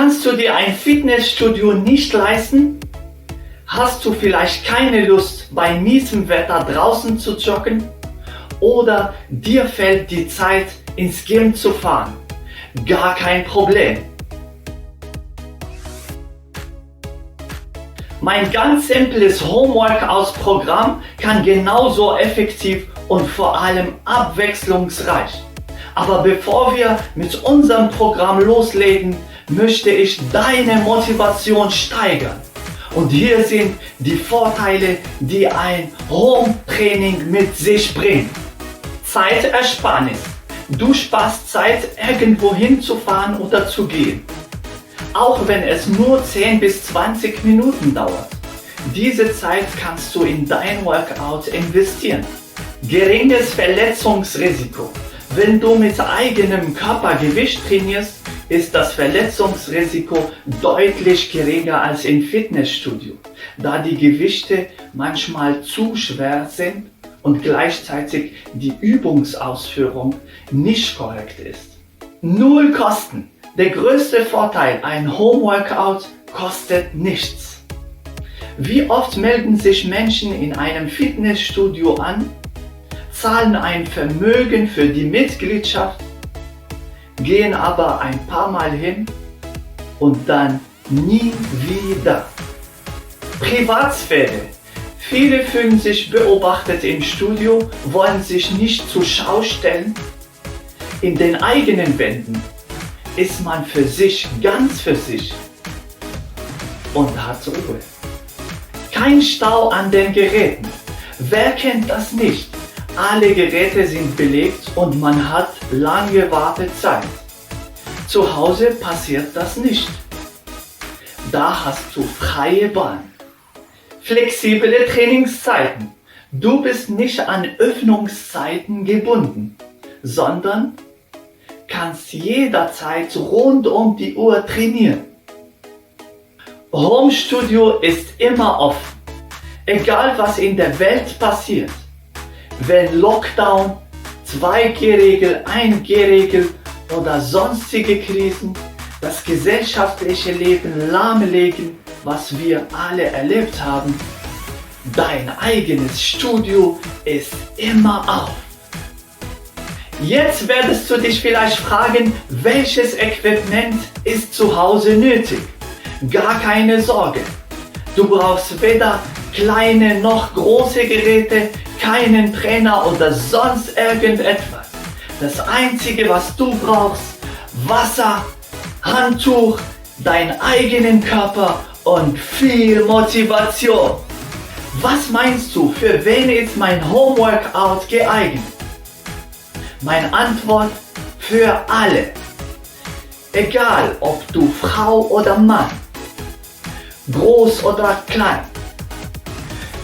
Kannst du dir ein Fitnessstudio nicht leisten? Hast du vielleicht keine Lust, bei miesem Wetter draußen zu joggen? Oder dir fehlt die Zeit, ins Gym zu fahren? Gar kein Problem. Mein ganz simples Home-Workouts-Programm kann genauso effektiv und vor allem abwechslungsreich. Aber bevor wir mit unserem Programm loslegen, möchte ich deine Motivation steigern. Und hier sind die Vorteile, die ein Home-Training mit sich bringt. Zeitersparnis. Du sparst Zeit, irgendwo hinzufahren oder zu gehen. Auch wenn es nur 10 bis 20 Minuten dauert. Diese Zeit kannst du in dein Workout investieren. Geringes Verletzungsrisiko. Wenn du mit eigenem Körpergewicht trainierst, ist das Verletzungsrisiko deutlich geringer als im Fitnessstudio, da die Gewichte manchmal zu schwer sind und gleichzeitig die Übungsausführung nicht korrekt ist. Null Kosten. Der größte Vorteil, ein Home-Workout kostet nichts. Wie oft melden sich Menschen in einem Fitnessstudio an, zahlen ein Vermögen für die Mitgliedschaft, gehen aber ein paar Mal hin und dann nie wieder. Privatsphäre. Viele fühlen sich beobachtet im Studio, wollen sich nicht zur Schau stellen. In den eigenen Wänden ist man für sich, ganz für sich und hat Ruhe. Kein Stau an den Geräten. Wer kennt das nicht? Alle Geräte sind belegt und man hat lange Wartezeit. Zu Hause passiert das nicht. Da hast du freie Bahn. Flexible Trainingszeiten. Du bist nicht an Öffnungszeiten gebunden, sondern kannst jederzeit rund um die Uhr trainieren. Home Studio ist immer offen, egal was in der Welt passiert. Wenn Lockdown, 2G-Regel, 1G-Regel oder sonstige Krisen das gesellschaftliche Leben lahmlegen, was wir alle erlebt haben, dein eigenes Studio ist immer auf. Jetzt werdest du dich vielleicht fragen, welches Equipment ist zu Hause nötig? Gar keine Sorge. Du brauchst weder kleine noch große Geräte, keinen Trainer oder sonst irgendetwas. Das Einzige, was du brauchst, Wasser, Handtuch, deinen eigenen Körper und viel Motivation. Was meinst du, für wen ist mein Home-Workout geeignet? Meine Antwort: für alle. Egal, ob du Frau oder Mann, groß oder klein,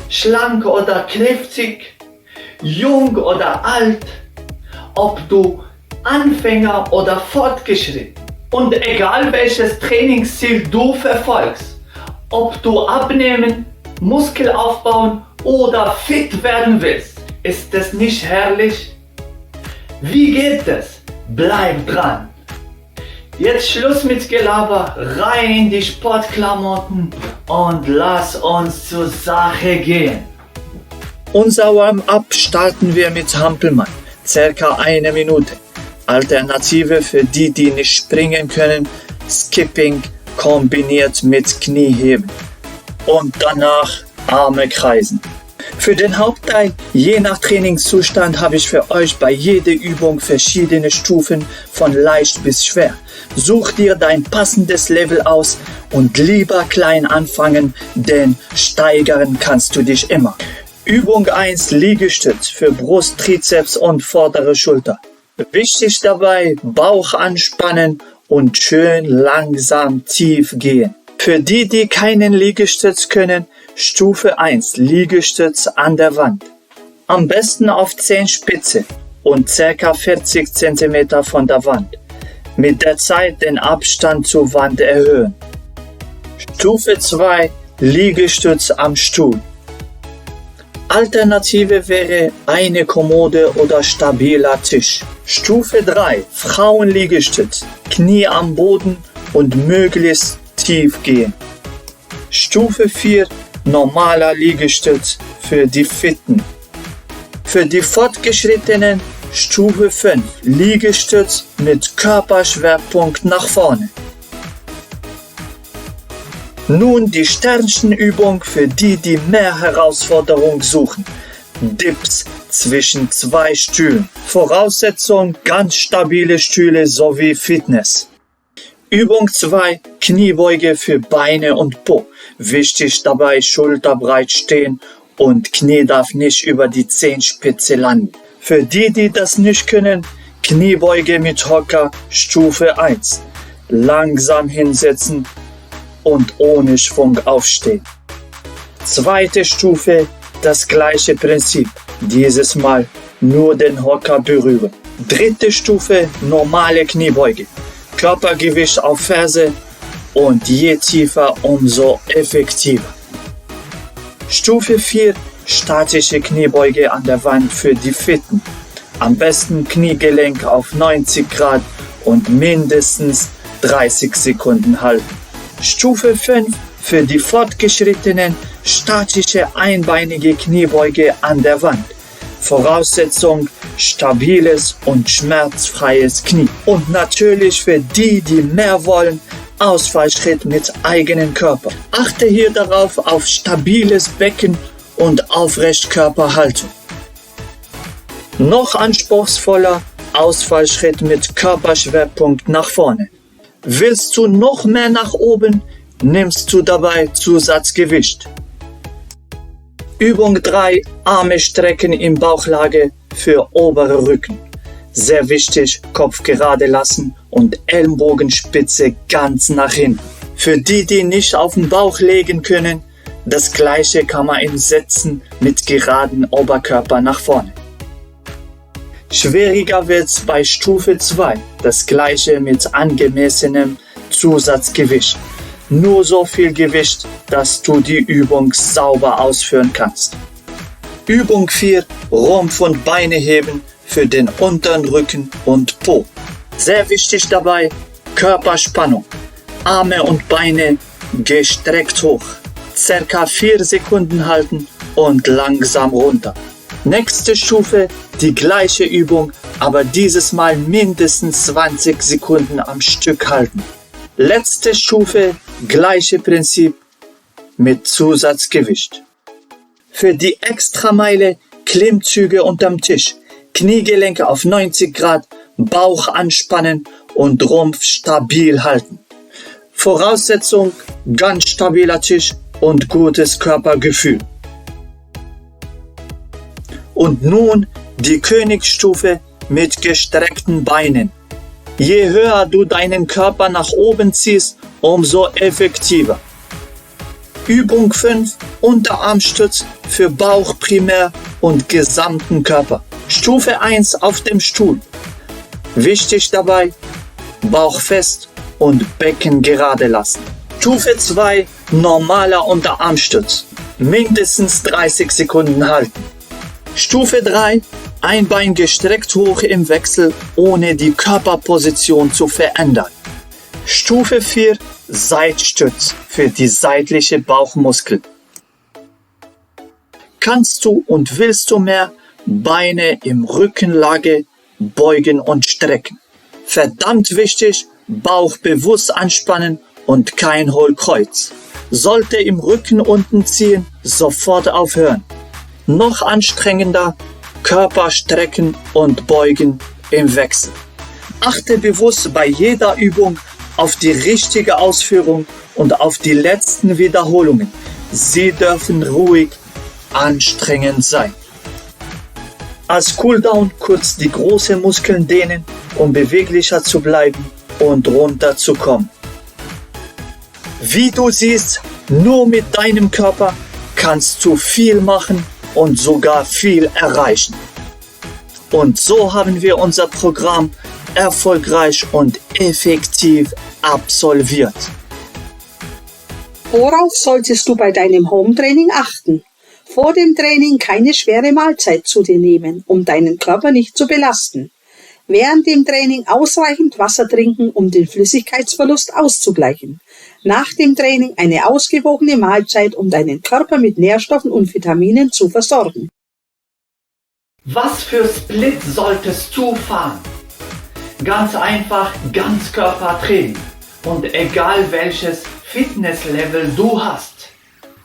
schlank oder kräftig, jung oder alt, ob du Anfänger oder fortgeschritten. Und egal welches Trainingsziel du verfolgst, ob du abnehmen, Muskel aufbauen oder fit werden willst, ist es nicht herrlich? Wie geht es? Bleib dran! Jetzt Schluss mit Gelaber, rein in die Sportklamotten und lass uns zur Sache gehen. Unser Warm-up starten wir mit Hampelmann, circa 1 Minute. Alternative für die, die nicht springen können, Skipping kombiniert mit Knieheben. Und danach Arme kreisen. Für den Hauptteil, je nach Trainingszustand, habe ich für euch bei jeder Übung verschiedene Stufen von leicht bis schwer. Such dir dein passendes Level aus und lieber klein anfangen, denn steigern kannst du dich immer. Übung 1: Liegestütz für Brust, Trizeps und vordere Schulter. Wichtig dabei: Bauch anspannen und schön langsam tief gehen. Für die, die keinen Liegestütz können, Stufe 1: Liegestütz an der Wand. Am besten auf Zehenspitze und ca. 40 cm von der Wand. Mit der Zeit den Abstand zur Wand erhöhen. Stufe 2: Liegestütz am Stuhl. Alternative wäre eine Kommode oder stabiler Tisch. Stufe 3: Frauenliegestütz. Knie am Boden und möglichst tief gehen. Stufe 4, normaler Liegestütz für die Fitten. Für die Fortgeschrittenen Stufe 5, Liegestütz mit Körperschwerpunkt nach vorne. Nun die Sternchenübung für die, die mehr Herausforderung suchen. Dips zwischen 2 Stühlen. Voraussetzung ganz stabile Stühle sowie Fitness. Übung 2, Kniebeuge für Beine und Po. Wichtig dabei schulterbreit stehen und Knie darf nicht über die Zehenspitze landen. Für die, die das nicht können, Kniebeuge mit Hocker Stufe 1. Langsam hinsetzen und ohne Schwung aufstehen. Zweite Stufe, das gleiche Prinzip, dieses Mal nur den Hocker berühren. Dritte Stufe, normale Kniebeuge. Körpergewicht auf Ferse und je tiefer, umso effektiver. Stufe 4, statische Kniebeuge an der Wand für die Fitten. Am besten Kniegelenk auf 90 Grad und mindestens 30 Sekunden halten. Stufe 5, für die Fortgeschrittenen, statische einbeinige Kniebeuge an der Wand. Voraussetzung, stabiles und schmerzfreies Knie. Und natürlich für die, die mehr wollen, Ausfallschritt mit eigenem Körper. Achte hier darauf auf stabiles Becken und Aufrechtkörperhaltung. Noch anspruchsvoller, Ausfallschritt mit Körperschwerpunkt nach vorne. Willst du noch mehr nach oben, nimmst du dabei Zusatzgewicht. Übung 3, Arme strecken in Bauchlage für obere Rücken. Sehr wichtig, Kopf gerade lassen und Ellenbogenspitze ganz nach hinten. Für die, die nicht auf den Bauch legen können, das gleiche kann man im Sitzen mit geradem Oberkörper nach vorne. Schwieriger wird's bei Stufe 2, das gleiche mit angemessenem Zusatzgewicht. Nur so viel Gewicht, dass du die Übung sauber ausführen kannst. Übung 4, Rumpf und Beine heben für den unteren Rücken und Po. Sehr wichtig dabei, Körperspannung. Arme und Beine gestreckt hoch. Circa 4 Sekunden halten und langsam runter. Nächste Stufe, die gleiche Übung, aber dieses Mal mindestens 20 Sekunden am Stück halten. Letzte Stufe, gleiche Prinzip mit Zusatzgewicht. Für die Extrameile Klimmzüge unterm Tisch, Kniegelenke auf 90 Grad, Bauch anspannen und Rumpf stabil halten. Voraussetzung, ganz stabiler Tisch und gutes Körpergefühl. Und nun die Königsstufe mit gestreckten Beinen. Je höher du deinen Körper nach oben ziehst, umso effektiver. Übung 5, Unterarmstütz für Bauch primär und gesamten Körper. Stufe 1 auf dem Stuhl. Wichtig dabei, Bauch fest und Becken gerade lassen. Stufe 2, normaler Unterarmstütz. Mindestens 30 Sekunden halten. Stufe 3, ein Bein gestreckt hoch im Wechsel, ohne die Körperposition zu verändern. Stufe 4, Seitstütz für die seitliche Bauchmuskeln. Kannst du und willst du mehr, Beine im Rückenlage beugen und strecken. Verdammt wichtig, Bauch bewusst anspannen und kein Hohlkreuz. Sollte im Rücken unten ziehen, sofort aufhören. Noch anstrengender, Körper strecken und beugen im Wechsel. Achte bewusst bei jeder Übung auf die richtige Ausführung und auf die letzten Wiederholungen. Sie dürfen ruhig anstrengend sein. Als Cooldown kurz die großen Muskeln dehnen, um beweglicher zu bleiben und runterzukommen. Wie du siehst, nur mit deinem Körper kannst du viel machen und sogar viel erreichen. Und so haben wir unser Programm erfolgreich und effektiv absolviert. Worauf solltest du bei deinem Home-Training achten? Vor dem Training keine schwere Mahlzeit zu dir nehmen, um deinen Körper nicht zu belasten. Während dem Training ausreichend Wasser trinken, um den Flüssigkeitsverlust auszugleichen. Nach dem Training eine ausgewogene Mahlzeit, um deinen Körper mit Nährstoffen und Vitaminen zu versorgen. Was für Split solltest du fahren? Ganz einfach Ganzkörpertraining und egal welches Fitnesslevel du hast.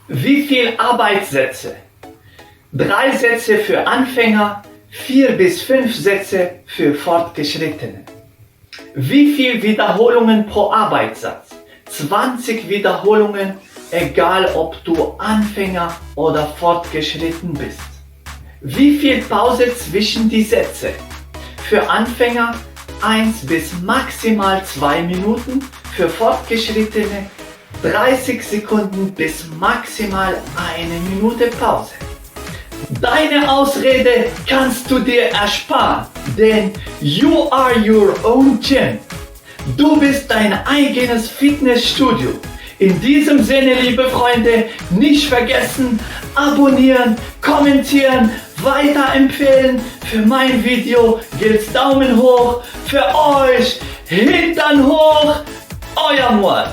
Wie viel Arbeitssätze? 3 Sätze für Anfänger, 4 bis 5 Sätze für Fortgeschrittene. Wie viel Wiederholungen pro Arbeitssatz? 20 Wiederholungen, egal ob du Anfänger oder fortgeschritten bist. Wie viel Pause zwischen die Sätze? Für Anfänger 1 bis maximal 2 Minuten, für Fortgeschrittene 30 Sekunden bis maximal 1 Minute Pause. Deine Ausrede kannst du dir ersparen, denn you are your own gym. Du bist dein eigenes Fitnessstudio. In diesem Sinne, liebe Freunde, nicht vergessen, abonnieren, kommentieren, weiterempfehlen. Für mein Video gilt's Daumen hoch, für euch Hintern hoch, euer Muad.